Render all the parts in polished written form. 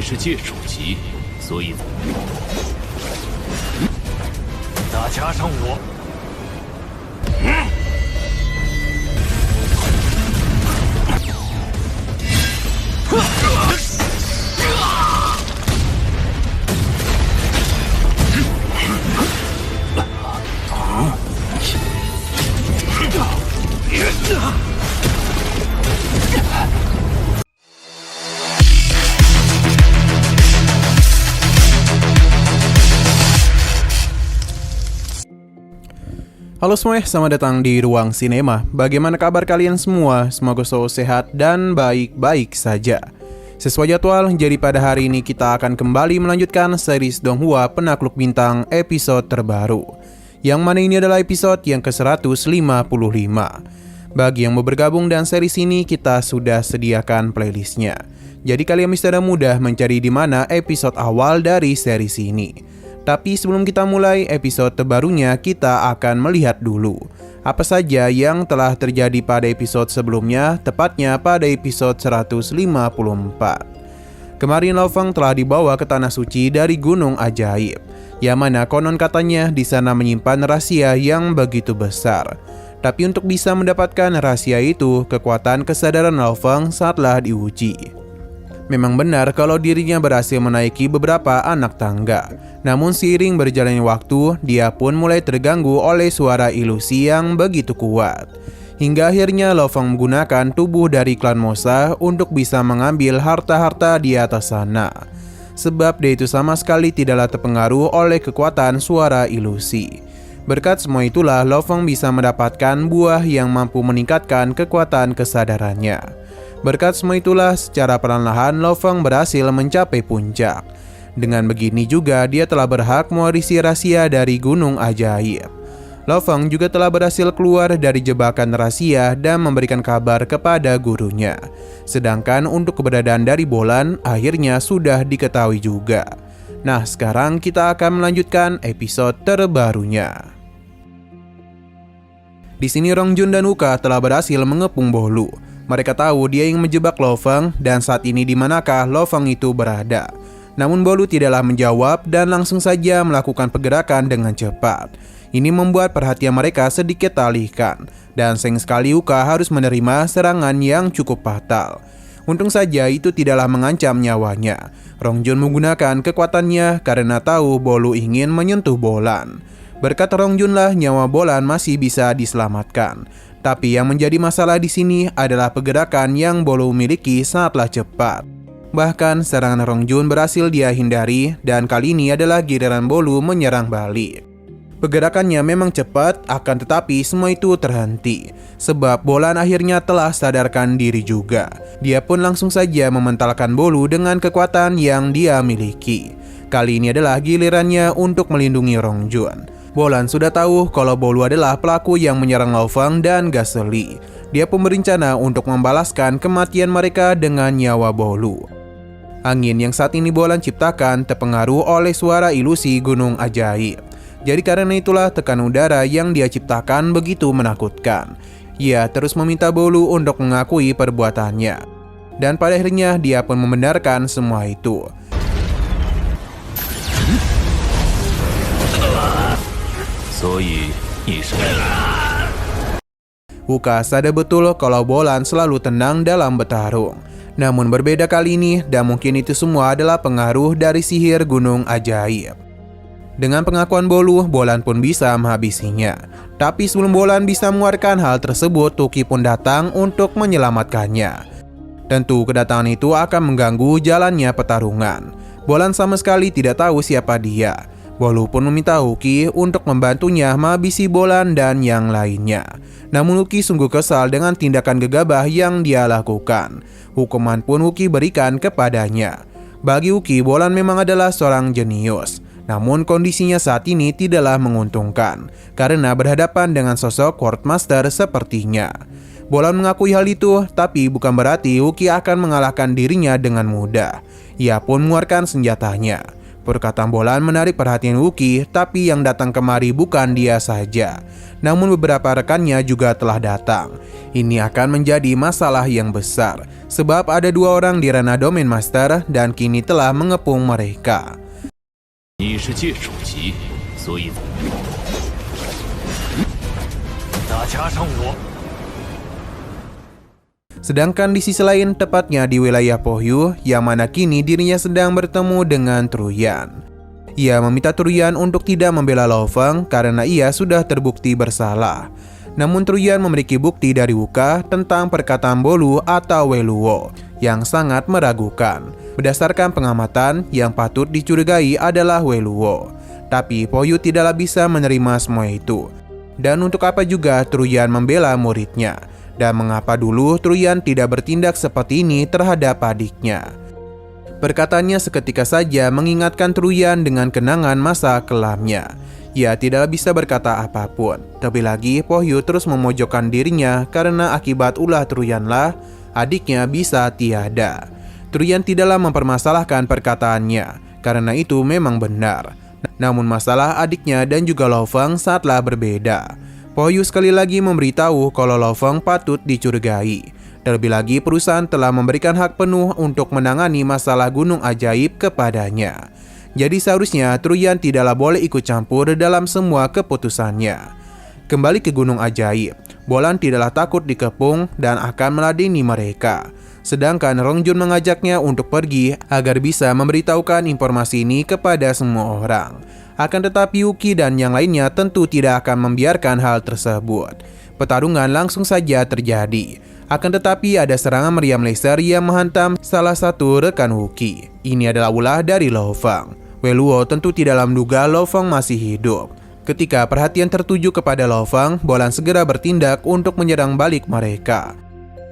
是界首级，所以再加上我。Halo semuanya, selamat datang di Ruang Sinema. Bagaimana kabar kalian semua? Semoga selalu sehat dan baik-baik saja. Sesuai jadwal, jadi pada hari ini kita akan kembali melanjutkan series Donghua Penakluk Bintang episode terbaru, yang mana ini adalah episode yang ke-155. Bagi yang mau bergabung dan series ini, kita sudah sediakan playlistnya. Jadi kalian bisa mudah mencari di mana episode awal dari series ini. Tapi sebelum kita mulai episode terbarunya, kita akan melihat dulu apa saja yang telah terjadi pada episode sebelumnya, tepatnya pada episode 154. Kemarin Lo Feng telah dibawa ke Tanah Suci dari Gunung Ajaib, yang mana konon katanya di sana menyimpan rahasia yang begitu besar. Tapi untuk bisa mendapatkan rahasia itu, kekuatan kesadaran Lo Feng saatlah diuji. Memang benar kalau dirinya berhasil menaiki beberapa anak tangga. Namun seiring berjalannya waktu, dia pun mulai terganggu oleh suara ilusi yang begitu kuat. Hingga akhirnya Lo Feng menggunakan tubuh dari klan Mosa untuk bisa mengambil harta-harta di atas sana. Sebab dia itu sama sekali tidaklah terpengaruh oleh kekuatan suara ilusi. Berkat semua itulah Lo Feng bisa mendapatkan buah yang mampu meningkatkan kekuatan kesadarannya. Berkat semua itulah secara perlahan Lo Feng berhasil mencapai puncak. Dengan begini juga dia telah berhak mewarisi rahasia dari Gunung Ajaib. Lo Feng juga telah berhasil keluar dari jebakan rahasia dan memberikan kabar kepada gurunya. Sedangkan untuk keberadaan dari Bolan akhirnya sudah diketahui juga. Nah, sekarang kita akan melanjutkan episode terbarunya. Di sini Rongjun dan Uka telah berhasil mengepung Bolu. Mereka tahu dia yang menjebak Lo Feng dan saat ini di manakah Lo Feng itu berada. Namun Bolu tidaklah menjawab dan langsung saja melakukan pergerakan dengan cepat. Ini membuat perhatian mereka sedikit teralihkan dan sayang sekali Uka harus menerima serangan yang cukup fatal. Untung saja itu tidaklah mengancam nyawanya. Rongjun menggunakan kekuatannya karena tahu Bolu ingin menyentuh Bolan. Berkat Rongjun lah nyawa Bolan masih bisa diselamatkan. Tapi yang menjadi masalah di sini adalah pergerakan yang Bolu miliki sangatlah cepat. Bahkan serangan Rongjun berhasil dia hindari dan kali ini adalah giliran Bolu menyerang balik. Pergerakannya memang cepat, akan tetapi semua itu terhenti sebab Bolan akhirnya telah sadarkan diri juga. Dia pun langsung saja mementalkan Bolu dengan kekuatan yang dia miliki. Kali ini adalah gilirannya untuk melindungi Rongjun. Bolan sudah tahu kalau Bolu adalah pelaku yang menyerang Lo Feng dan Gaseli. Dia pun berencana untuk membalaskan kematian mereka dengan nyawa Bolu. Angin yang saat ini Bolan ciptakan terpengaruh oleh suara ilusi Gunung Ajaib. Jadi karena itulah tekanan udara yang dia ciptakan begitu menakutkan. Ia terus meminta Bolu untuk mengakui perbuatannya. Dan pada akhirnya dia pun membenarkan semua itu. Uka sadar betul kalau Bolan selalu tenang dalam bertarung. Namun berbeda kali ini dan mungkin itu semua adalah pengaruh dari sihir Gunung Ajaib. Dengan pengakuan Bolu, Bolan pun bisa menghabisinya. Tapi sebelum Bolan bisa mengeluarkan hal tersebut, Tuki pun datang untuk menyelamatkannya. Tentu kedatangan itu akan mengganggu jalannya pertarungan. Bolan sama sekali tidak tahu siapa dia. Bolu pun meminta Uki untuk membantunya menghabisi Bolan dan yang lainnya. Namun Uki sungguh kesal dengan tindakan gegabah yang dia lakukan. Hukuman pun Uki berikan kepadanya. Bagi Uki, Bolan memang adalah seorang jenius. Namun kondisinya saat ini tidaklah menguntungkan karena berhadapan dengan sosok Courtmaster sepertinya. Bolan mengakui hal itu, tapi bukan berarti Uki akan mengalahkan dirinya dengan mudah. Ia pun mengeluarkan senjatanya. Perkataan Bolan menarik perhatian Wuki, tapi yang datang kemari bukan dia saja, namun beberapa rekannya juga telah datang. Ini akan menjadi masalah yang besar, sebab ada 2 orang di ranah Domain Master dan kini telah mengepung mereka. 你是界首级，所以打加上我， Sedangkan di sisi lain, tepatnya di wilayah Pohyu, yang mana kini dirinya sedang bertemu dengan Truyan. Ia meminta Truyan untuk tidak membela Lo Feng karena ia sudah terbukti bersalah. Namun Truyan memiliki bukti dari Wuka tentang perkataan Bolu atau Weluo yang sangat meragukan. Berdasarkan pengamatan, yang patut dicurigai adalah Weluo. Tapi Pohyu tidaklah bisa menerima semua itu. Dan untuk apa juga Truyan membela muridnya? Dan mengapa dulu Truyan tidak bertindak seperti ini terhadap adiknya? Perkataannya seketika saja mengingatkan Truyan dengan kenangan masa kelamnya. Ia tidak bisa berkata apapun. Terlebih lagi, Pohyu terus memojokkan dirinya karena akibat ulah Truyanlah adiknya bisa tiada. Truyan tidaklah mempermasalahkan perkataannya, karena itu memang benar. Namun masalah adiknya dan juga Lo Feng sangatlah berbeda. Pohyu sekali lagi memberitahu kalau Lo Feng patut dicurigai. Terlebih lagi perusahaan telah memberikan hak penuh untuk menangani masalah gunung ajaib kepadanya. Jadi seharusnya Truyan tidaklah boleh ikut campur dalam semua keputusannya. Kembali ke gunung ajaib, Bolan tidaklah takut dikepung dan akan meladeni mereka. Sedangkan Rongjun mengajaknya untuk pergi agar bisa memberitahukan informasi ini kepada semua orang. Akan tetapi Yuki dan yang lainnya tentu tidak akan membiarkan hal tersebut. Pertarungan langsung saja terjadi. Akan tetapi ada serangan meriam laser yang menghantam salah satu rekan Wuki. Ini adalah ulah dari Lo Feng. Weluo tentu tidak menduga Lo Feng masih hidup. Ketika perhatian tertuju kepada Lo Feng, Bolan segera bertindak untuk menyerang balik mereka.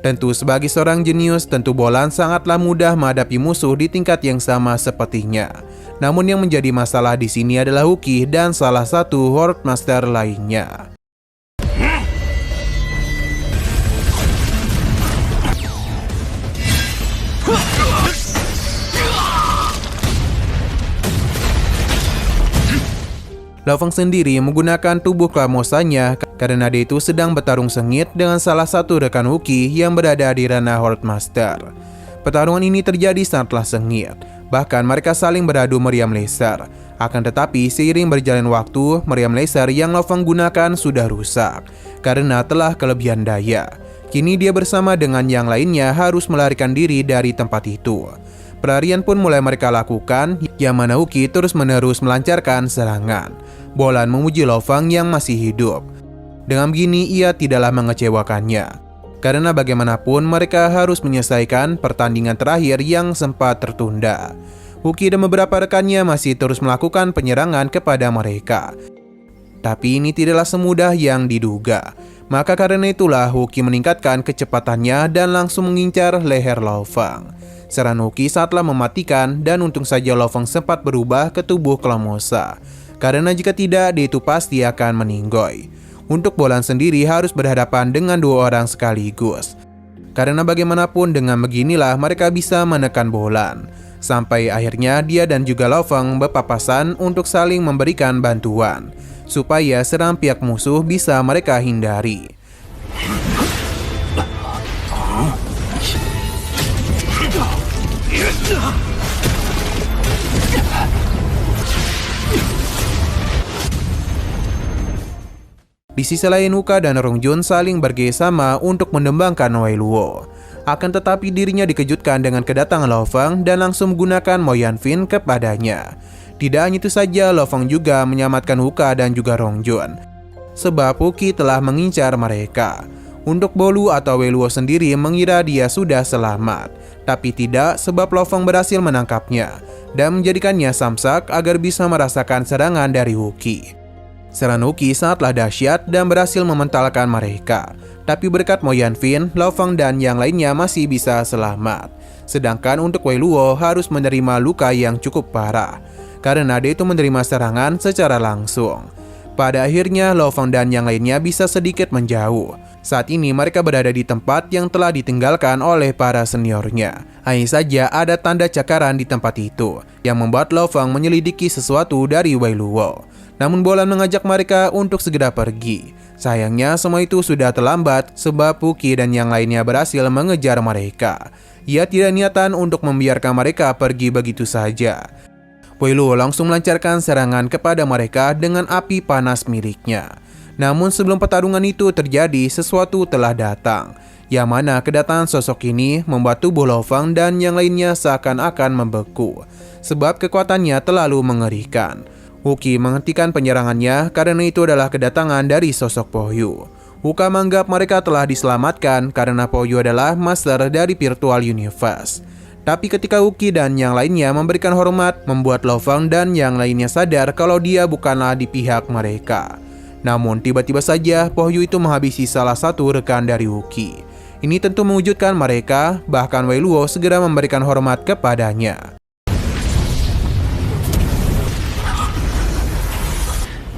Tentu sebagai seorang jenius, tentu Bolan sangatlah mudah menghadapi musuh di tingkat yang sama sepertinya. Namun yang menjadi masalah di sini adalah Wuki dan salah satu Horde Master lainnya. Lo Feng sendiri menggunakan tubuh klamosanya karena dia itu sedang bertarung sengit dengan salah satu rekan Wuki yang berada di ranah Horde Master. Pertarungan ini terjadi sangatlah sengit. Bahkan mereka saling beradu meriam laser. Akan tetapi seiring berjalan waktu, meriam laser yang Lo Feng gunakan sudah rusak karena telah kelebihan daya. Kini dia bersama dengan yang lainnya harus melarikan diri dari tempat itu. Pelarian pun mulai mereka lakukan, yang mana Wuki terus-menerus melancarkan serangan. Bolan memuji Lo Feng yang masih hidup. Dengan begini ia tidaklah mengecewakannya, karena bagaimanapun mereka harus menyelesaikan pertandingan terakhir yang sempat tertunda. Wuki dan beberapa rekannya masih terus melakukan penyerangan kepada mereka. Tapi ini tidaklah semudah yang diduga. Maka karena itulah Wuki meningkatkan kecepatannya dan langsung mengincar leher Lo Feng. Serangan Wuki saatlah mematikan dan untung saja Lo Feng sempat berubah ke tubuh Klamosa. Karena jika tidak, dia itu pasti akan meninggoy. Untuk Bolan sendiri harus berhadapan dengan 2 orang sekaligus. Karena bagaimanapun dengan beginilah mereka bisa menekan Bolan. Sampai akhirnya dia dan juga Lo Feng berpapasan untuk saling memberikan bantuan, supaya serangan pihak musuh bisa mereka hindari. Di sisi lain, Wuka dan Rongjun saling bekerjasama untuk menembangkan Weluo. Akan tetapi dirinya dikejutkan dengan kedatangan Lo Feng dan langsung menggunakan Mo Yanfin kepadanya. Tidak hanya itu saja, Lo Feng juga menyelamatkan Wuka dan juga Rongjun, sebab Wuki telah mengincar mereka. Untuk Bolu atau Weluo sendiri mengira dia sudah selamat, tapi tidak, sebab Lo Feng berhasil menangkapnya dan menjadikannya samsak agar bisa merasakan serangan dari Wuki. Serangan Wuki sangatlah dahsyat dan berhasil mementalkan mereka. Tapi berkat Mo Yanfin, Lo Feng dan yang lainnya masih bisa selamat. Sedangkan untuk Weluo harus menerima luka yang cukup parah, karena dia itu menerima serangan secara langsung. Pada akhirnya Lo Feng dan yang lainnya bisa sedikit menjauh. Saat ini mereka berada di tempat yang telah ditinggalkan oleh para seniornya. Hanya saja ada tanda cakaran di tempat itu yang membuat Lo Fang menyelidiki sesuatu dari Wei Luo. Namun Bolan mengajak mereka untuk segera pergi. Sayangnya semua itu sudah terlambat sebab Puki dan yang lainnya berhasil mengejar mereka. Ia tidak niatan untuk membiarkan mereka pergi begitu saja. Wei Luo langsung melancarkan serangan kepada mereka dengan api panas miliknya. Namun sebelum pertarungan itu terjadi, sesuatu telah datang, yang mana kedatangan sosok ini membuat tubuh Lo Fang dan yang lainnya seakan-akan membeku, sebab kekuatannya terlalu mengerikan. Wuqi menghentikan penyerangannya karena itu adalah kedatangan dari sosok Po Yu. Wuka menganggap mereka telah diselamatkan karena Po Yu adalah master dari Virtual Universe. Tapi ketika Wuqi dan yang lainnya memberikan hormat, membuat Lo Fang dan yang lainnya sadar kalau dia bukanlah di pihak mereka. Namun tiba-tiba saja Po Yu itu menghabisi salah satu rekan dari Wuqi. Ini tentu mewujudkan mereka, bahkan Wei Luo segera memberikan hormat kepadanya.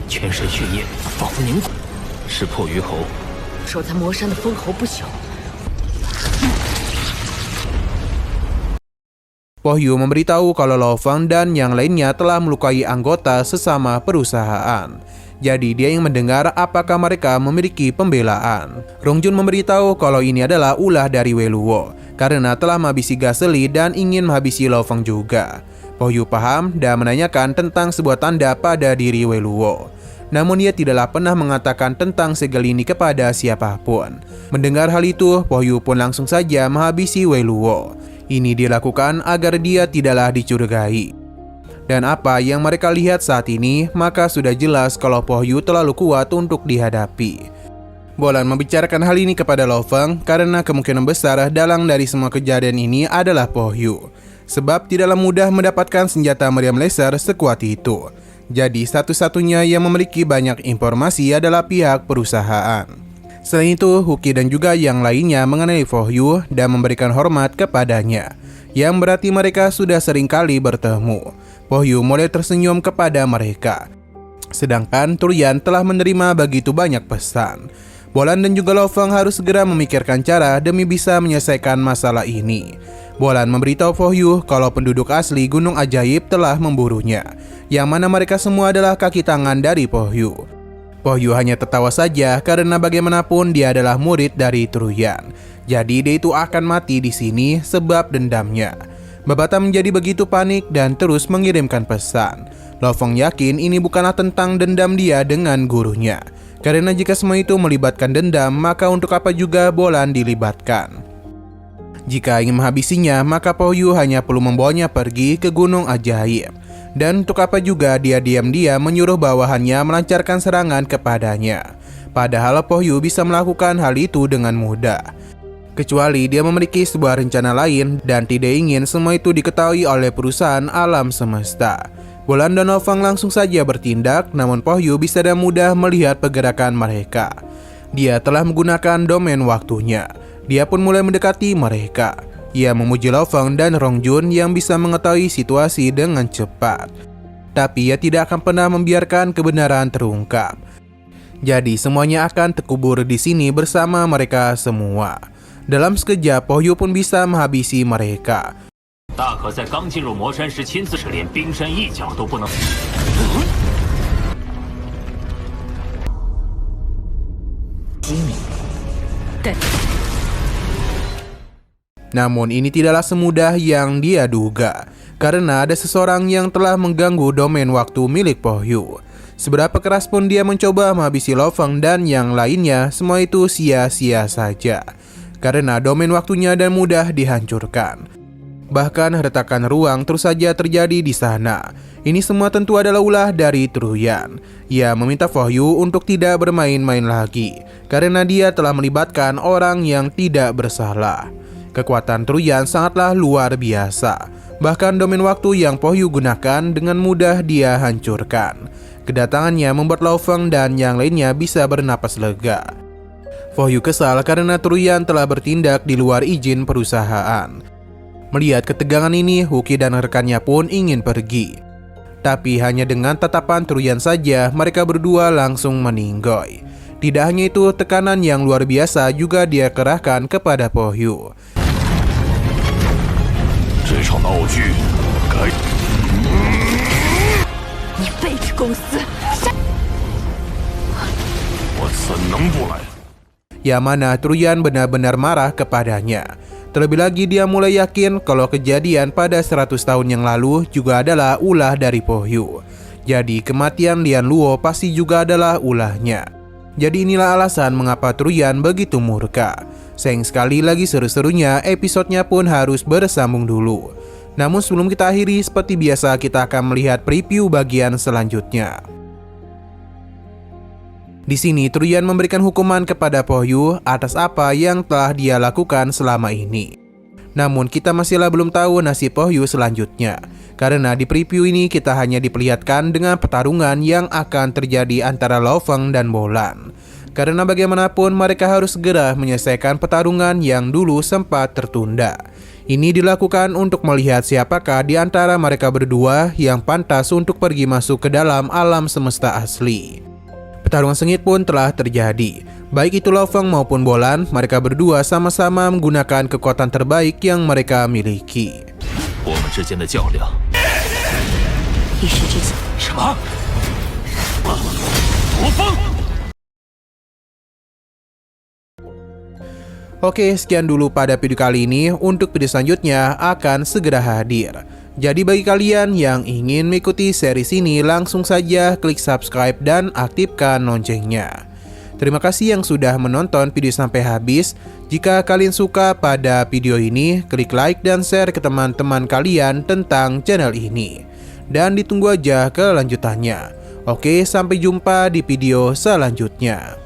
全身血液仿佛凝固，是破鱼猴。守在魔山的封侯不小。 Po Yu memberitahu kalau Lo Fang dan yang lainnya telah melukai anggota sesama perusahaan. Jadi dia yang mendengar apakah mereka memiliki pembelaan. Rong Jun memberitahu kalau ini adalah ulah dari Wei Luo karena telah menghabisi Gaseli dan ingin menghabisi Lo Fang juga. Po Yu paham dan menanyakan tentang sebuah tanda pada diri Wei Luo. Namun dia tidaklah pernah mengatakan tentang segel ini kepada siapapun. Mendengar hal itu, Po Yu pun langsung saja menghabisi Wei Luo. Ini dilakukan agar dia tidaklah dicurigai. Dan apa yang mereka lihat saat ini, maka sudah jelas kalau Po Yu terlalu kuat untuk dihadapi. Bolan membicarakan hal ini kepada Lo Fang karena kemungkinan besar dalang dari semua kejadian ini adalah Po Yu. Sebab tidaklah mudah mendapatkan senjata meriam laser sekuat itu. Jadi satu-satunya yang memiliki banyak informasi adalah pihak perusahaan. Selain itu, Wuqi dan juga yang lainnya mengenai Po Yu dan memberikan hormat kepadanya. Yang berarti mereka sudah sering kali bertemu. Po Yu mulai tersenyum kepada mereka. Sedangkan Turian telah menerima begitu banyak pesan. Bolan dan juga Lo Fang harus segera memikirkan cara demi bisa menyelesaikan masalah ini. Bolan memberitahu Po Yu kalau penduduk asli Gunung Ajaib telah memburunya, yang mana mereka semua adalah kaki tangan dari Po Yu. Po Yu hanya tertawa saja karena bagaimanapun dia adalah murid dari Turian. Jadi dia itu akan mati di sini sebab dendamnya. Babata menjadi begitu panik dan terus mengirimkan pesan. Lo Fang yakin ini bukanlah tentang dendam dia dengan gurunya. Karena jika semua itu melibatkan dendam, maka untuk apa juga Bolan dilibatkan? Jika ingin menghabisinya, maka Po Yu hanya perlu membawanya pergi ke Gunung Ajaib. Dan untuk apa juga dia diam-diam menyuruh bawahannya melancarkan serangan kepadanya. Padahal Po Yu bisa melakukan hal itu dengan mudah. Kecuali dia memiliki sebuah rencana lain dan tidak ingin semua itu diketahui oleh perusahaan alam semesta. Bolan dan Lo Fang langsung saja bertindak, namun Po Yu bisa dengan mudah melihat pergerakan mereka. Dia telah menggunakan domain waktunya. Dia pun mulai mendekati mereka. Ia memuji Lo Fang dan Rong Jun yang bisa mengetahui situasi dengan cepat. Tapi ia tidak akan pernah membiarkan kebenaran terungkap. Jadi semuanya akan terkubur di sini bersama mereka semua. Dalam sekejap, Po Yu pun bisa menghabisi mereka. 大可在刚进入魔山时亲自是连冰山一角都不能。Namun ini tidaklah semudah yang dia duga, karena ada seseorang yang telah mengganggu domain waktu milik Po Yu. Seberapa keras pun dia mencoba menghabisi Lo Fang dan yang lainnya, semua itu sia-sia saja. Karena domain waktunya dan mudah dihancurkan. Bahkan retakan ruang terus saja terjadi di sana. Ini semua tentu adalah ulah dari Turian. Ia meminta Po Yu untuk tidak bermain-main lagi, karena dia telah melibatkan orang yang tidak bersalah. Kekuatan Turian sangatlah luar biasa. Bahkan domain waktu yang Po Yu gunakan dengan mudah dia hancurkan. Kedatangannya membuat Lo Fang dan yang lainnya bisa bernapas lega. Po Yu kesal karena Turian telah bertindak di luar izin perusahaan. Melihat ketegangan ini, Wuqi dan rekannya pun ingin pergi. Tapi hanya dengan tatapan Turian saja, mereka berdua langsung meninggoy. Tidak hanya itu, tekanan yang luar biasa juga dia kerahkan kepada Po Hyu. 这场闹剧该 你背着公司， 我怎能不来？ Yang mana Truyan benar-benar marah kepadanya. Terlebih lagi dia mulai yakin kalau kejadian pada 100 tahun yang lalu juga adalah ulah dari Po Hyu. Jadi kematian Lian Luo pasti juga adalah ulahnya. Jadi inilah alasan mengapa Truyan begitu murka. Sayang sekali lagi seru-serunya episodenya pun harus bersambung dulu. Namun sebelum kita akhiri, seperti biasa kita akan melihat preview bagian selanjutnya. Di sini Truyan memberikan hukuman kepada Po Hyu atas apa yang telah dia lakukan selama ini. Namun kita masihlah belum tahu nasib Po Hyu selanjutnya. Karena di preview ini kita hanya diperlihatkan dengan pertarungan yang akan terjadi antara Lo Feng dan Bolan. Karena bagaimanapun mereka harus segera menyelesaikan pertarungan yang dulu sempat tertunda. Ini dilakukan untuk melihat siapakah di antara mereka berdua yang pantas untuk pergi masuk ke dalam alam semesta asli. Pertarungan sengit pun telah terjadi. Baik itu Lo Feng maupun Bolan, mereka berdua sama-sama menggunakan kekuatan terbaik yang mereka miliki. 我们之间的较量， 一时之间， 什么？罗峰！ Oke, sekian dulu pada video kali ini. Untuk video selanjutnya akan segera hadir. Jadi bagi kalian yang ingin mengikuti series ini, langsung saja klik subscribe dan aktifkan loncengnya. Terima kasih yang sudah menonton video sampai habis. Jika kalian suka pada video ini, klik like dan share ke teman-teman kalian tentang channel ini. Dan ditunggu aja kelanjutannya. Oke, sampai jumpa di video selanjutnya.